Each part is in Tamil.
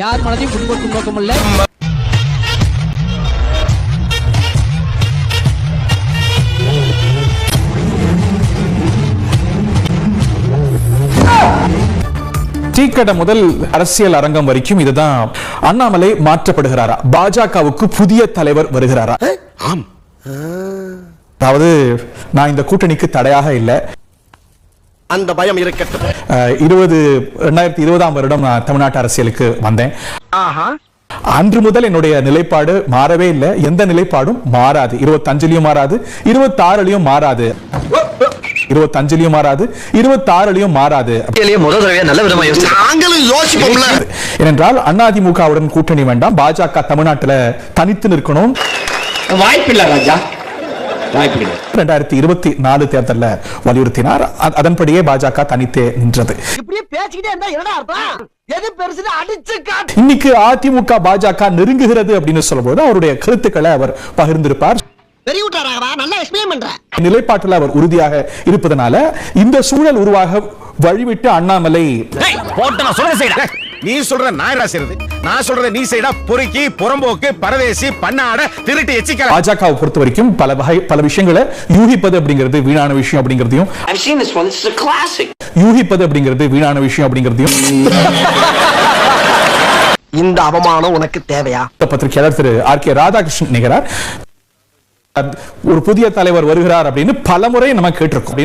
யார் மனதையும் புண்படுத்தும் நோக்கம் இல்ல. டீக்கடை முதல் அரசியல் அரங்கம் வரைக்கும் இதுதான். அண்ணாமலை மாற்றப்படுகிறாரா? பாஜகவுக்கு புதிய தலைவர் வருகிறாரா? அதாவது நான் இந்த கூட்டணிக்கு தடையாக இல்லை. அந்த பயம் இருக்கட்டும். 2020ஆம் வருடம் நான் தமிழ்நாட்டு அரசியலுக்கு வந்தேன். அன்று முதல் என்னுடைய நிலைப்பாடு மாறவே இல்லை. எந்த நிலைப்பாடும் மாறாது. 25லயும் மாறாது, 26லயும் மாறாது, 25லயும் மாறாது, 26லயும் மாறாது. ஏனென்றால் அதிமுகவுடன் கூட்டணி வேண்டாம், பாஜக தமிழ்நாட்டில் தனித்து நிற்கணும். வாய்ப்பில்லை ராஜா. 2024 தேர்தலில் வலியுறுத்தினார். அதன்படியே பாஜக தனித்தே நின்றது. இன்னைக்கு அதிமுக பாஜக நெருங்குகிறது அப்படின்னு சொல்லும்போது அவருடைய கருத்துக்களை அவர் பகிர்ந்திருப்பார். நிலைப்பாட்டில் அவர் உறுதியாக இருப்பதனால இந்த சூழல் உருவாக வழிவிட்டு அண்ணாமலை நீ சொல்ற நான் செய்யறது, நான் சொல்றத நீ செய்யடா, பொறுக்கி புறம்போக்கு பரதேசி பண்ணாட திருட்டு எச்சிக்கல. பாஜகவை பொறுத்த வரைக்கும் பல விஷயங்களை யூகிப்பது அப்படிங்கிறது வீணான விஷயம் அப்படிங்கிறதையும் யூகிப்பது அப்படிங்கிறது வீணான விஷயம் அப்படிங்கிறதையும் இந்த அவமானம் உனக்கு தேவையா? பத்திரிகையாளர் திரு ஆர்.கே. ராதாகிருஷ்ணன் நிகரார். ஒரு புதிய தலைவர் வருகிறார் அப்படின்னு பலமுறை நம்ம கேட்டிருக்கோம்.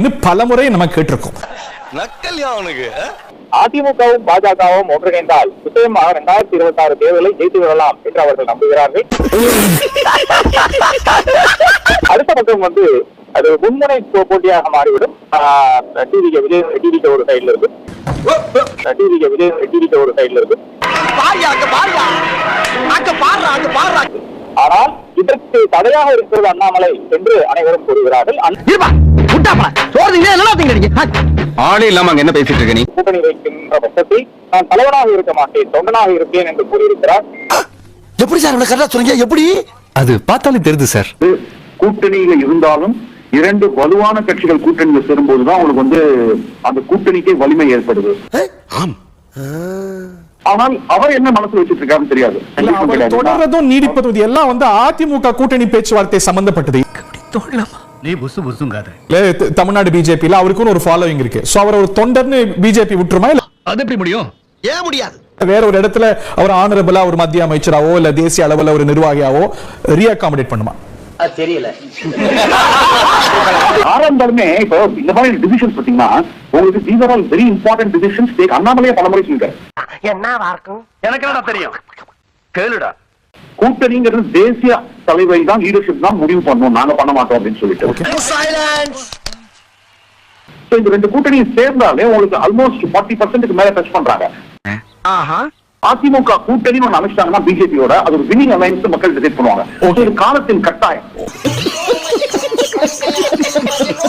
அதிமுகவும் பாஜகவும் ஒன்றிணைந்தால் நிச்சயமாக 2026 தேர்தலை ஜெயித்து விடலாம் என்று அவர்கள் நம்புகிறார்கள். அடுத்த பக்கம் அது முன்முனை போட்டியாக மாறிவிடும். டிவிக்கு ஒரு சைடுல இருக்கு, ஒரு சைடுல இருக்கு. ஆனால் இதற்கு தடையாக இருக்கிறது அண்ணாமலை என்று அனைவரும் கூறுகிறார்கள். ஆளே இல்லாம என்ன பேசிட்டு இருக்க நீ? கூட்டணி வைக்கின்ற பட்சத்தில் நான் தலைவனாக இருக்க மாட்டேன், தொண்டனாக இருப்பேன் என்று கூறியிருக்கிறார். எப்படி சார் கரெக்டா சொன்னீங்க? எப்படி? அது பார்த்தாலே தெரியுது சார். கூட்டணியில இருந்தாலும் இரண்டு வலுவான கட்சிகள் கூட்டணியில் சேரும்போதுதான் உங்களுக்கு அந்த கூட்டணிக்கே வலிமை ஏற்படுது. ஆனால் அவர் என்ன மனசு வச்சிட்டு இருக்காருன்னு தெரியாது. தொடர்றதும் நீடிப்பதும் எல்லாம் அதிமுக கூட்டணி பேச்சுவார்த்தை சம்பந்தப்பட்டது. நீ புசு புசுங்காத. தமிழ்நாடு பிஜேபியில அவருக்கு ஒரு ஃபாலோவிங் இருக்கு. சோ அவர் ஒரு தொண்டர்னு பிஜேபி விட்டுருமா? இல்ல அது எப்படி முடியும்? ஏன் முடியாது? வேற ஒரு இடத்துல அவர் ஆனரபிளா ஒரு மத்திய அமைச்சராவோ இல்ல தேசிய அளவுல ஒரு நிர்வாகியாவோ ரீஅகாமடேட் பண்ணுமா? தெரியல. ஆரம்பமே இப்போ இந்த மாதிரி டிசிஷன்ஸ் பாத்தீங்கன்னா உங்களுக்கு these are all very important decisions. Take அண்ணாமலையே பலமுறை சொல்லிட்டாரு. என்னவா இருக்கும்? எனக்கு என்னடா தெரியும்? கேளுடா. கூட்டணிங்கிறது தேசிய தலைவை தான், லீடர்ஷிப் தான் முடிவு பண்ணணும், நாங்க பண்ண மாட்டோம் அப்படின்னு சொல்லிட்டு. இந்த ரெண்டு கூட்டணியும் சேர்ந்தாலே உங்களுக்கு ஆல்மோஸ்ட் 40% மேல டச் பண்றாங்க. அதிமுக கூட்டணி ஒண்ணு அமைச்சிட்டாங்கன்னா பிஜேபியோட அது ஒரு வினிங் அலைன்ஸ் மக்கள் டிசைட் பண்ணுவாங்க. காலத்தின் கட்டாயம்.